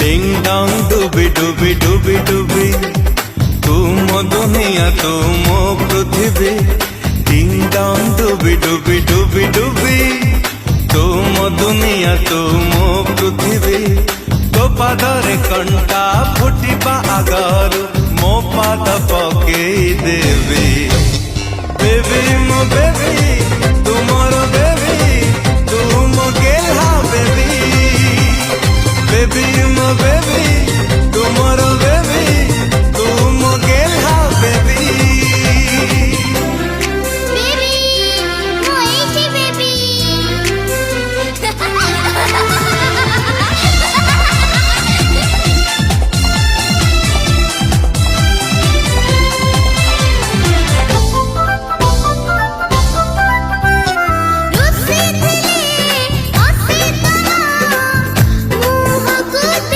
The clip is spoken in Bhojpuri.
डिंग डोंग डुबी डुबी डुबी डुबी तू मो दुनिया तू मो पृथ्वी डिंग डोंग डुबी डुबी डुबी डुबी तू मो दुनिया तू मो पृथ्वी तो पादरे कंटा फुटिबा आगरु मो पाद पकेई देवी बेबी मो बेबी तू मोर बेबी तू मो गेल्हा बेबी बेबी मो बेबी तू मोर